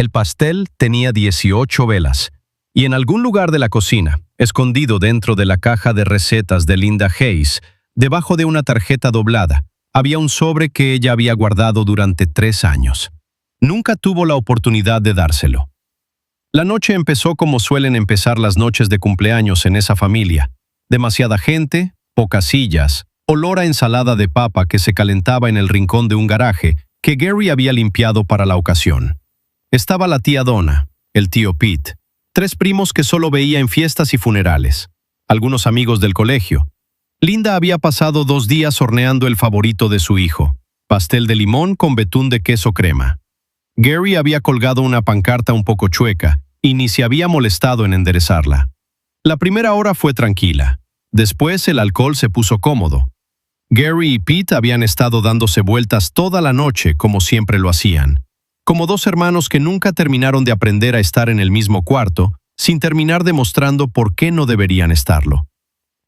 El pastel tenía 18 velas, y en algún lugar de la cocina, escondido dentro de la caja de recetas de Linda Hayes, debajo de una tarjeta doblada, había un sobre que ella había guardado durante 3 años. Nunca tuvo la oportunidad de dárselo. La noche empezó como suelen empezar las noches de cumpleaños en esa familia. Demasiada gente, pocas sillas, olor a ensalada de papa que se calentaba en el rincón de un garaje que Gary había limpiado para la ocasión. Estaba la tía Donna, el tío Pete, 3 primos que solo veía en fiestas y funerales, algunos amigos del colegio. Linda había pasado 2 días horneando el favorito de su hijo, pastel de limón con betún de queso crema. Gary había colgado una pancarta un poco chueca y ni se había molestado en enderezarla. La primera hora fue tranquila. Después el alcohol se puso cómodo. Gary y Pete habían estado dándose vueltas toda la noche como siempre lo hacían, como 2 hermanos que nunca terminaron de aprender a estar en el mismo cuarto, sin terminar demostrando por qué no deberían estarlo.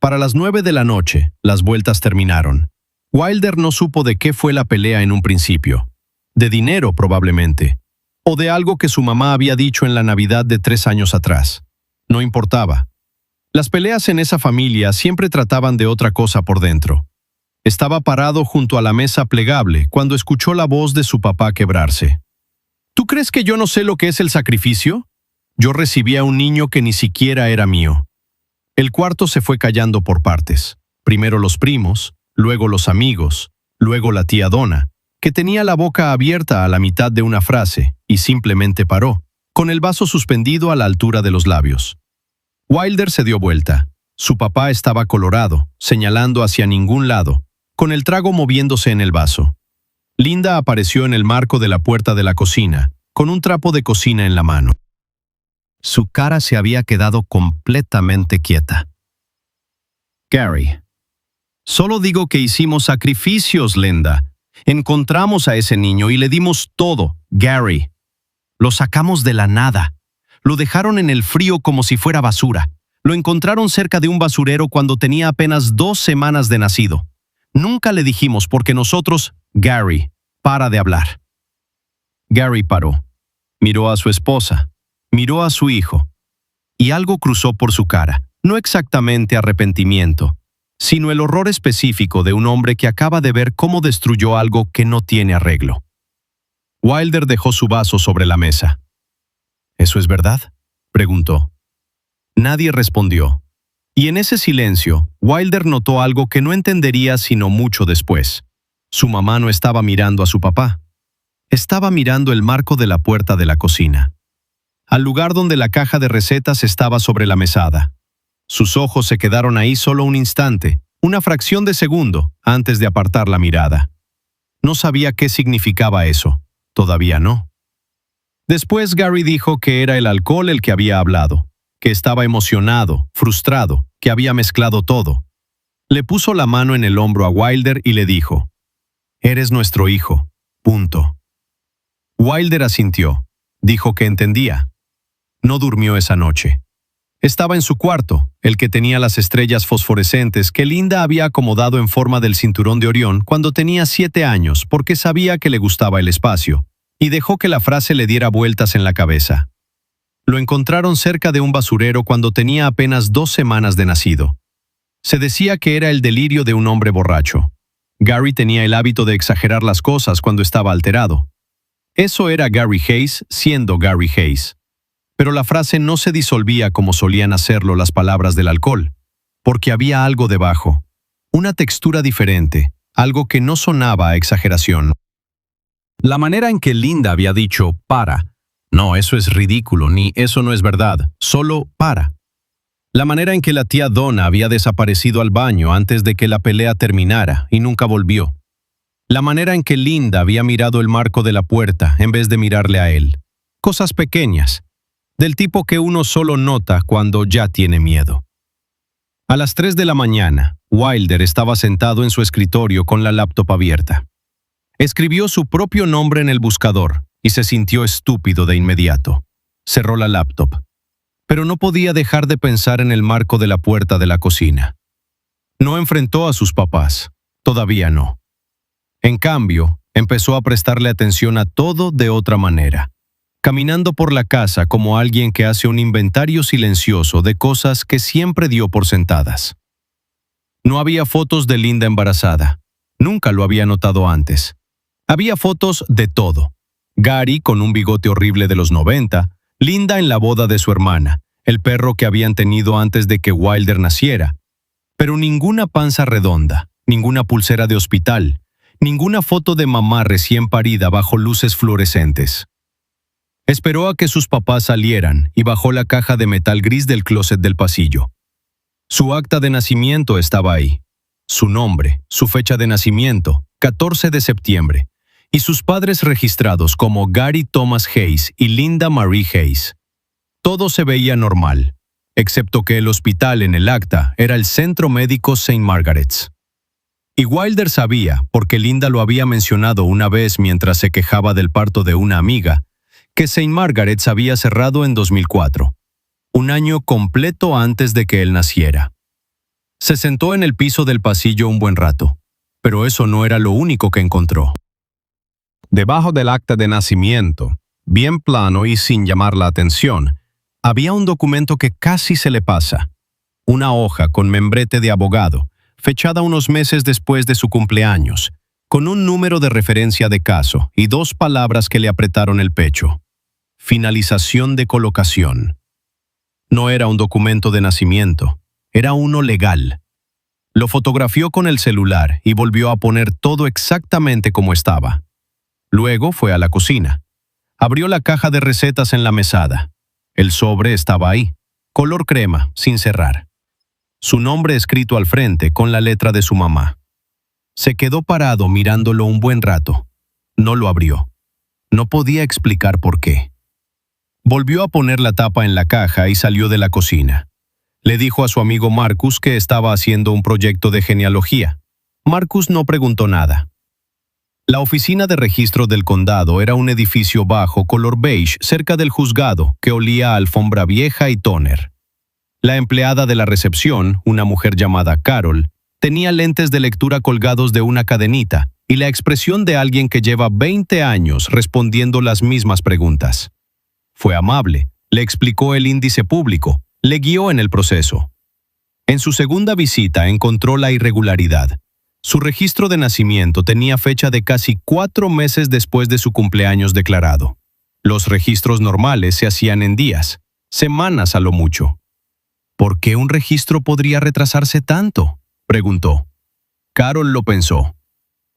Para las 9 de la noche, las vueltas terminaron. Wilder no supo de qué fue la pelea en un principio. De dinero, probablemente. O de algo que su mamá había dicho en la Navidad de 3 años atrás. No importaba. Las peleas en esa familia siempre trataban de otra cosa por dentro. Estaba parado junto a la mesa plegable cuando escuchó la voz de su papá quebrarse. ¿Tú crees que yo no sé lo que es el sacrificio? Yo recibí a un niño que ni siquiera era mío. El cuarto se fue callando por partes. Primero los primos, luego los amigos, luego la tía Donna, que tenía la boca abierta a la mitad de una frase y simplemente paró, con el vaso suspendido a la altura de los labios. Wilder se dio vuelta. Su papá estaba colorado, señalando hacia ningún lado, con el trago moviéndose en el vaso. Linda apareció en el marco de la puerta de la cocina, con un trapo de cocina en la mano. Su cara se había quedado completamente quieta. Gary. Solo digo que hicimos sacrificios, Linda. Encontramos a ese niño y le dimos todo, Gary. Lo sacamos de la nada. Lo dejaron en el frío como si fuera basura. Lo encontraron cerca de un basurero cuando tenía apenas 2 semanas de nacido. Nunca le dijimos porque nosotros... Gary, para de hablar. Gary paró. Miró a su esposa. Miró a su hijo. Y algo cruzó por su cara. No exactamente arrepentimiento, sino el horror específico de un hombre que acaba de ver cómo destruyó algo que no tiene arreglo. Wilder dejó su vaso sobre la mesa. ¿Eso es verdad?, preguntó. Nadie respondió. Y en ese silencio, Wilder notó algo que no entendería sino mucho después. Su mamá no estaba mirando a su papá. Estaba mirando el marco de la puerta de la cocina, al lugar donde la caja de recetas estaba sobre la mesada. Sus ojos se quedaron ahí solo un instante, una fracción de segundo, antes de apartar la mirada. No sabía qué significaba eso. Todavía no. Después Gary dijo que era el alcohol el que había hablado, que estaba emocionado, frustrado, que había mezclado todo. Le puso la mano en el hombro a Wilder y le dijo: «Eres nuestro hijo. Punto». Wilder asintió. Dijo que entendía. No durmió esa noche. Estaba en su cuarto, el que tenía las estrellas fosforescentes que Linda había acomodado en forma del cinturón de Orión cuando tenía 7 años porque sabía que le gustaba el espacio, y dejó que la frase le diera vueltas en la cabeza. Lo encontraron cerca de un basurero cuando tenía apenas 2 semanas de nacido. Se decía que era el delirio de un hombre borracho. Gary tenía el hábito de exagerar las cosas cuando estaba alterado. Eso era Gary Hayes siendo Gary Hayes. Pero la frase no se disolvía como solían hacerlo las palabras del alcohol, porque había algo debajo, una textura diferente, algo que no sonaba a exageración. La manera en que Linda había dicho «para», no, eso es ridículo, ni eso no es verdad, solo «para». La manera en que la tía Donna había desaparecido al baño antes de que la pelea terminara y nunca volvió. La manera en que Linda había mirado el marco de la puerta en vez de mirarle a él. Cosas pequeñas, del tipo que uno solo nota cuando ya tiene miedo. A las 3 de la mañana, Wilder estaba sentado en su escritorio con la laptop abierta. Escribió su propio nombre en el buscador y se sintió estúpido de inmediato. Cerró la laptop. Pero no podía dejar de pensar en el marco de la puerta de la cocina. No enfrentó a sus papás, todavía no. En cambio, empezó a prestarle atención a todo de otra manera. caminando por la casa como alguien que hace un inventario silencioso de cosas que siempre dio por sentadas. No había fotos de Linda embarazada. Nunca lo había notado antes. Había fotos de todo. Gary con un bigote horrible de los 90, Linda en la boda de su hermana, el perro que habían tenido antes de que Wilder naciera. Pero ninguna panza redonda, ninguna pulsera de hospital, ninguna foto de mamá recién parida bajo luces fluorescentes. Esperó a que sus papás salieran y bajó la caja de metal gris del closet del pasillo. Su acta de nacimiento estaba ahí. Su nombre, su fecha de nacimiento, 14 de septiembre, y sus padres registrados como Gary Thomas Hayes y Linda Marie Hayes. Todo se veía normal, excepto que el hospital en el acta era el Centro Médico St. Margaret's. Y Wilder sabía, porque Linda lo había mencionado una vez mientras se quejaba del parto de una amiga, que St. Margaret's había cerrado en 2004, un año completo antes de que él naciera. Se sentó en el piso del pasillo un buen rato, pero eso no era lo único que encontró. Debajo del acta de nacimiento, bien plano y sin llamar la atención, había un documento que casi se le pasa. Una hoja con membrete de abogado, fechada unos meses después de su cumpleaños, con un número de referencia de caso y 2 palabras que le apretaron el pecho. Finalización de colocación. No era un documento de nacimiento, era uno legal. Lo fotografió con el celular y volvió a poner todo exactamente como estaba. Luego fue a la cocina. Abrió la caja de recetas en la mesada. El sobre estaba ahí, color crema, sin cerrar. Su nombre escrito al frente con la letra de su mamá. Se quedó parado mirándolo un buen rato. No lo abrió. No podía explicar por qué. Volvió a poner la tapa en la caja y salió de la cocina. Le dijo a su amigo Marcus que estaba haciendo un proyecto de genealogía. Marcus no preguntó nada. La oficina de registro del condado era un edificio bajo color beige cerca del juzgado que olía a alfombra vieja y tóner. La empleada de la recepción, una mujer llamada Carol, tenía lentes de lectura colgados de una cadenita y la expresión de alguien que lleva 20 años respondiendo las mismas preguntas. Fue amable, le explicó el índice público, le guió en el proceso. En su segunda visita encontró la irregularidad. Su registro de nacimiento tenía fecha de casi 4 meses después de su cumpleaños declarado. Los registros normales se hacían en días, semanas a lo mucho. ¿Por qué un registro podría retrasarse tanto?, preguntó. Carol lo pensó.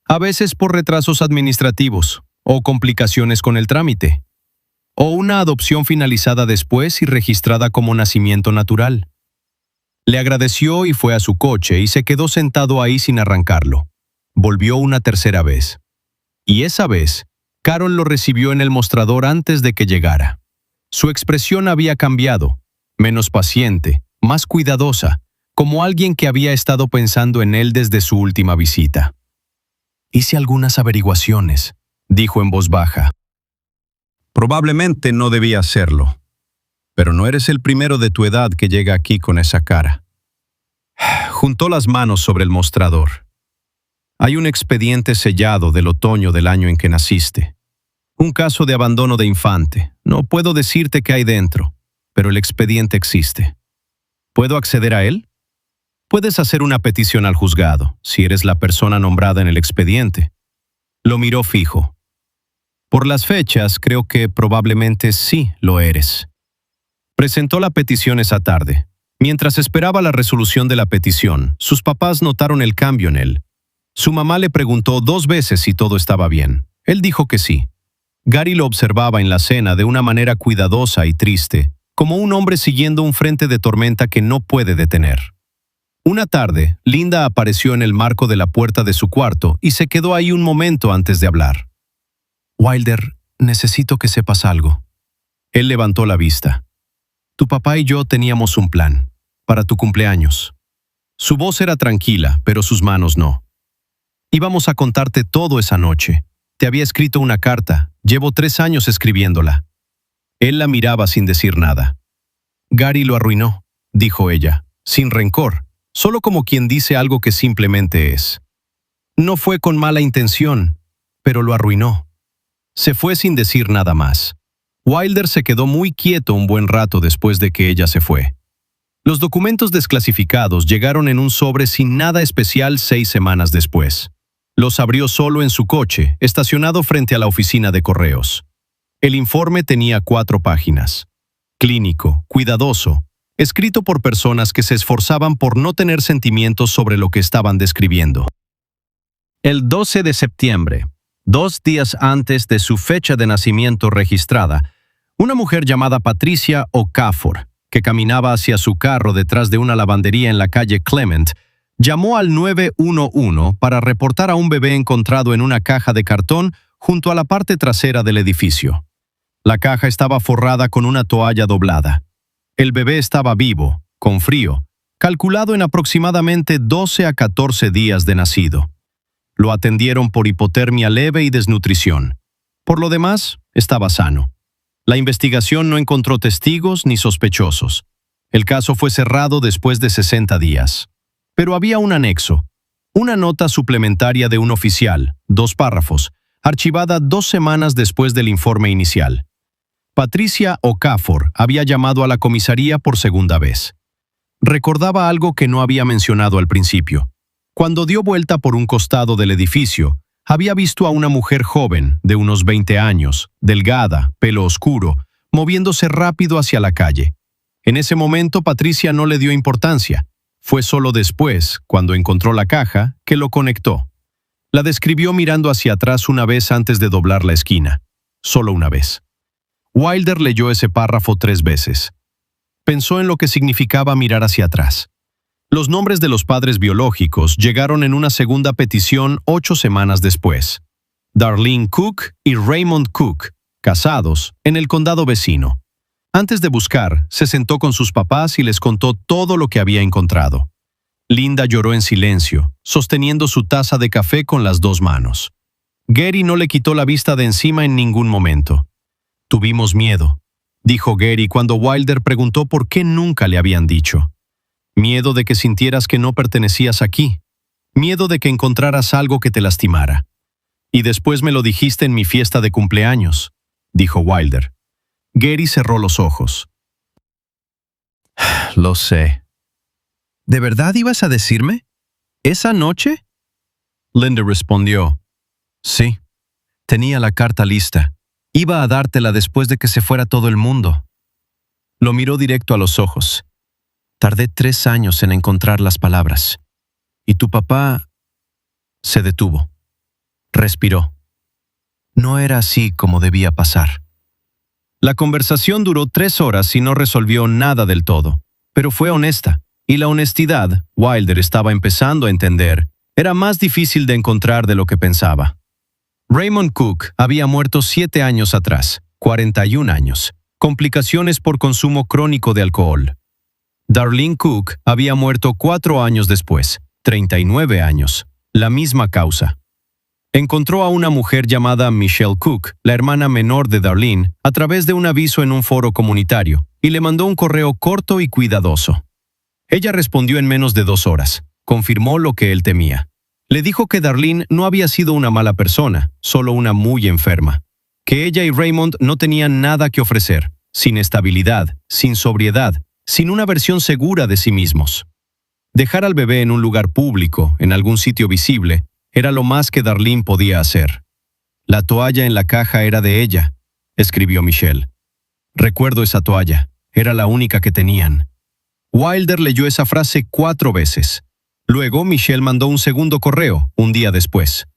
A veces por retrasos administrativos, o complicaciones con el trámite, o una adopción finalizada después y registrada como nacimiento natural. Le agradeció y fue a su coche y se quedó sentado ahí sin arrancarlo. Volvió una tercera vez. Y esa vez, Carol lo recibió en el mostrador antes de que llegara. Su expresión había cambiado, menos paciente, más cuidadosa, como alguien que había estado pensando en él desde su última visita. «Hice algunas averiguaciones», dijo en voz baja. «Probablemente no debía hacerlo, pero no eres el primero de tu edad que llega aquí con esa cara». Juntó las manos sobre el mostrador. «Hay un expediente sellado del otoño del año en que naciste. Un caso de abandono de infante. No puedo decirte qué hay dentro, pero el expediente existe. ¿Puedo acceder a él? Puedes hacer una petición al juzgado, si eres la persona nombrada en el expediente». Lo miró fijo. «Por las fechas, creo que probablemente sí lo eres». Presentó la petición esa tarde. Mientras esperaba la resolución de la petición, sus papás notaron el cambio en él. Su mamá le preguntó 2 veces si todo estaba bien. Él dijo que sí. Gary lo observaba en la cena de una manera cuidadosa y triste, como un hombre siguiendo un frente de tormenta que no puede detener. Una tarde, Linda apareció en el marco de la puerta de su cuarto y se quedó ahí un momento antes de hablar. «Wilder, necesito que sepas algo». Él levantó la vista. «Tu papá y yo teníamos un plan, para tu cumpleaños». Su voz era tranquila, pero sus manos no. «Íbamos a contarte todo esa noche. Te había escrito una carta, llevo 3 años escribiéndola». Él la miraba sin decir nada. «Gary lo arruinó», dijo ella, sin rencor, solo como quien dice algo que simplemente es. «No fue con mala intención, pero lo arruinó». Se fue sin decir nada más. Wilder se quedó muy quieto un buen rato después de que ella se fue. Los documentos desclasificados llegaron en un sobre sin nada especial 6 semanas después. Los abrió solo en su coche, estacionado frente a la oficina de correos. El informe tenía 4 páginas. Clínico, cuidadoso, escrito por personas que se esforzaban por no tener sentimientos sobre lo que estaban describiendo. El 12 de septiembre, 2 días antes de su fecha de nacimiento registrada, una mujer llamada Patricia Okafor, que caminaba hacia su carro detrás de una lavandería en la calle Clement, llamó al 911 para reportar a un bebé encontrado en una caja de cartón junto a la parte trasera del edificio. La caja estaba forrada con una toalla doblada. El bebé estaba vivo, con frío, calculado en aproximadamente 12 a 14 días de nacido. Lo atendieron por hipotermia leve y desnutrición. Por lo demás, estaba sano. La investigación no encontró testigos ni sospechosos. El caso fue cerrado después de 60 días. Pero había un anexo, una nota suplementaria de un oficial, 2 párrafos, archivada 2 semanas después del informe inicial. Patricia Okafor había llamado a la comisaría por segunda vez. Recordaba algo que no había mencionado al principio. Cuando dio vuelta por un costado del edificio, había visto a una mujer joven, de unos 20 años, delgada, pelo oscuro, moviéndose rápido hacia la calle. En ese momento Patricia no le dio importancia. Fue solo después, cuando encontró la caja, que lo conectó. La describió mirando hacia atrás una vez antes de doblar la esquina. Solo una vez. Wilder leyó ese párrafo 3 veces. Pensó en lo que significaba mirar hacia atrás. Los nombres de los padres biológicos llegaron en una segunda petición 8 semanas después. Darlene Cook y Raymond Cook, casados, en el condado vecino. Antes de buscar, se sentó con sus papás y les contó todo lo que había encontrado. Linda lloró en silencio, sosteniendo su taza de café con las 2 manos. Gary no le quitó la vista de encima en ningún momento. «Tuvimos miedo», dijo Gary cuando Wilder preguntó por qué nunca le habían dicho. «Miedo de que sintieras que no pertenecías aquí. Miedo de que encontraras algo que te lastimara. Y después me lo dijiste en mi fiesta de cumpleaños», dijo Wilder. Gary cerró los ojos. «Lo sé». «¿De verdad ibas a decirme? ¿Esa noche?» Linda respondió. «Sí, tenía la carta lista. Iba a dártela después de que se fuera todo el mundo». Lo miró directo a los ojos. «Tardé 3 años en encontrar las palabras. Y tu papá...» Se detuvo. Respiró. No era así como debía pasar. La conversación duró 3 horas y no resolvió nada del todo, pero fue honesta, y la honestidad, Wilder estaba empezando a entender, era más difícil de encontrar de lo que pensaba. Raymond Cook había muerto 7 años atrás, 41 años, complicaciones por consumo crónico de alcohol. Darlene Cook había muerto 4 años después, 39 años, la misma causa. Encontró a una mujer llamada Michelle Cook, la hermana menor de Darlene, a través de un aviso en un foro comunitario, y le mandó un correo corto y cuidadoso. Ella respondió en menos de 2 horas, confirmó lo que él temía. Le dijo que Darlene no había sido una mala persona, solo una muy enferma. Que ella y Raymond no tenían nada que ofrecer, sin estabilidad, sin sobriedad, sin una versión segura de sí mismos. Dejar al bebé en un lugar público, en algún sitio visible, era lo más que Darlene podía hacer. «La toalla en la caja era de ella», escribió Michelle. «Recuerdo esa toalla, era la única que tenían». Wilder leyó esa frase 4 veces. Luego Michelle mandó un segundo correo, un día después.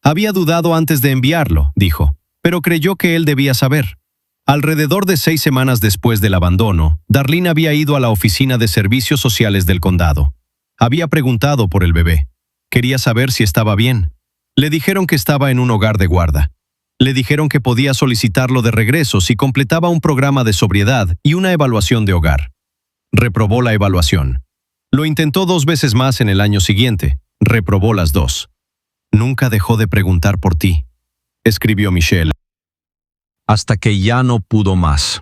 Había dudado antes de enviarlo, dijo, pero creyó que él debía saber. Alrededor de 6 semanas después del abandono, Darlene había ido a la oficina de servicios sociales del condado. Había preguntado por el bebé. Quería saber si estaba bien. Le dijeron que estaba en un hogar de guarda. Le dijeron que podía solicitarlo de regreso si completaba un programa de sobriedad y una evaluación de hogar. Reprobó la evaluación. Lo intentó 2 veces más en el año siguiente. Reprobó las 2. «Nunca dejó de preguntar por ti», escribió Michelle. Hasta que ya no pudo más.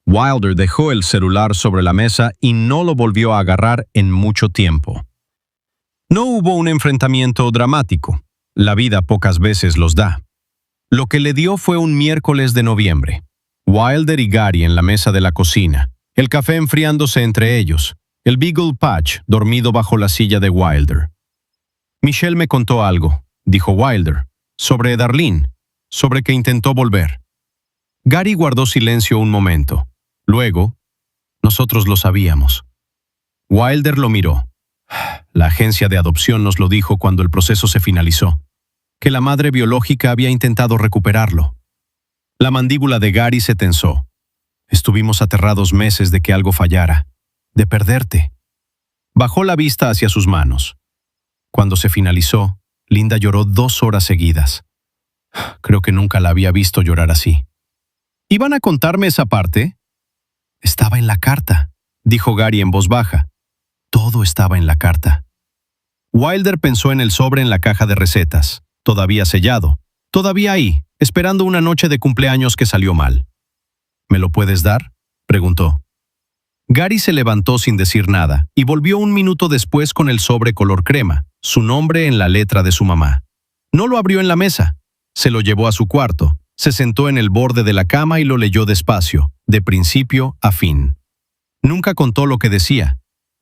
Wilder dejó el celular sobre la mesa y no lo volvió a agarrar en mucho tiempo. No hubo un enfrentamiento dramático. La vida pocas veces los da. Lo que le dio fue un miércoles de noviembre. Wilder y Gary en la mesa de la cocina, el café enfriándose entre ellos, el Beagle Patch dormido bajo la silla de Wilder. Michelle me contó algo, dijo Wilder, sobre Darlene, sobre que intentó volver. Gary guardó silencio un momento. Luego, nosotros lo sabíamos. Wilder lo miró. La agencia de adopción nos lo dijo cuando el proceso se finalizó, que la madre biológica había intentado recuperarlo. La mandíbula de Gary se tensó. Estuvimos aterrados meses de que algo fallara, de perderte. Bajó la vista hacia sus manos. Cuando se finalizó, Linda lloró 2 horas seguidas. Creo que nunca la había visto llorar así. ¿Iban a contarme esa parte? Estaba en la carta, dijo Gary en voz baja. Todo estaba en la carta. Wilder pensó en el sobre en la caja de recetas, todavía sellado, todavía ahí, esperando una noche de cumpleaños que salió mal. ¿Me lo puedes dar?, preguntó. Gary se levantó sin decir nada y volvió un minuto después con el sobre color crema, su nombre en la letra de su mamá. No lo abrió en la mesa. Se lo llevó a su cuarto, se sentó en el borde de la cama y lo leyó despacio, de principio a fin. Nunca contó lo que decía.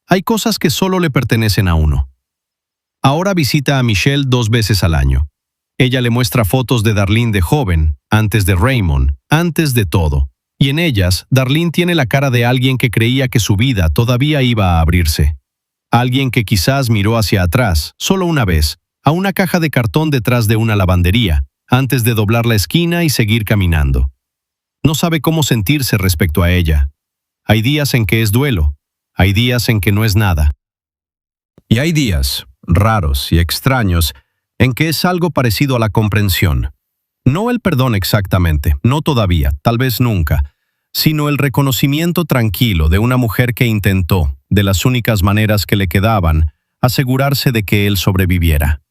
Hay cosas que solo le pertenecen a uno. Ahora visita a Michelle 2 veces al año. Ella le muestra fotos de Darlene de joven, antes de Raymond, antes de todo. Y en ellas, Darlene tiene la cara de alguien que creía que su vida todavía iba a abrirse. Alguien que quizás miró hacia atrás, solo una vez, a una caja de cartón detrás de una lavandería, antes de doblar la esquina y seguir caminando. No sabe cómo sentirse respecto a ella. Hay días en que es duelo, hay días en que no es nada. Y hay días, raros y extraños, en que es algo parecido a la comprensión. No el perdón exactamente, no todavía, tal vez nunca, sino el reconocimiento tranquilo de una mujer que intentó, de las únicas maneras que le quedaban, asegurarse de que él sobreviviera.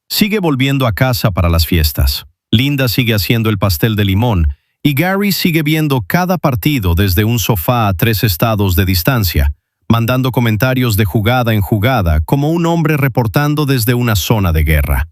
Sigue volviendo a casa para las fiestas. Linda sigue haciendo el pastel de limón y Gary sigue viendo cada partido desde un sofá a 3 estados de distancia, mandando comentarios de jugada en jugada como un hombre reportando desde una zona de guerra.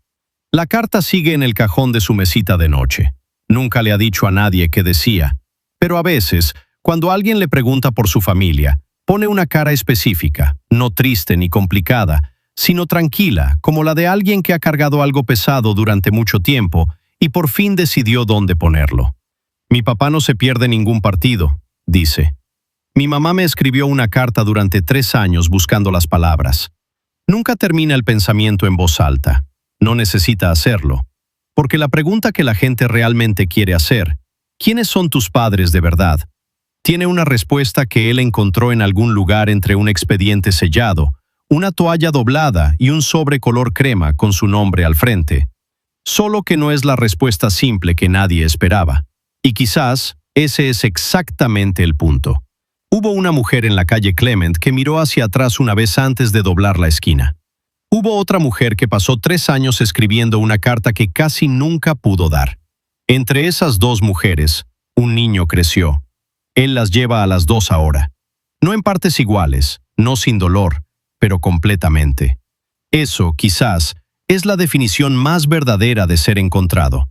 La carta sigue en el cajón de su mesita de noche. Nunca le ha dicho a nadie qué decía, pero a veces, cuando alguien le pregunta por su familia, pone una cara específica, no triste ni complicada, sino tranquila, como la de alguien que ha cargado algo pesado durante mucho tiempo y por fin decidió dónde ponerlo. Mi papá no se pierde ningún partido, dice. Mi mamá me escribió una carta durante 3 años buscando las palabras. Nunca termina el pensamiento en voz alta. No necesita hacerlo. Porque la pregunta que la gente realmente quiere hacer, ¿quiénes son tus padres de verdad?, tiene una respuesta que él encontró en algún lugar entre un expediente sellado, una toalla doblada y un sobre color crema con su nombre al frente. Solo que no es la respuesta simple que nadie esperaba. Y quizás ese es exactamente el punto. Hubo una mujer en la calle Clement que miró hacia atrás una vez antes de doblar la esquina. Hubo otra mujer que pasó 3 años escribiendo una carta que casi nunca pudo dar. Entre esas 2 mujeres, un niño creció. Él las lleva a las 2 ahora. No en partes iguales, no sin dolor, pero completamente. Eso, quizás, es la definición más verdadera de ser encontrado.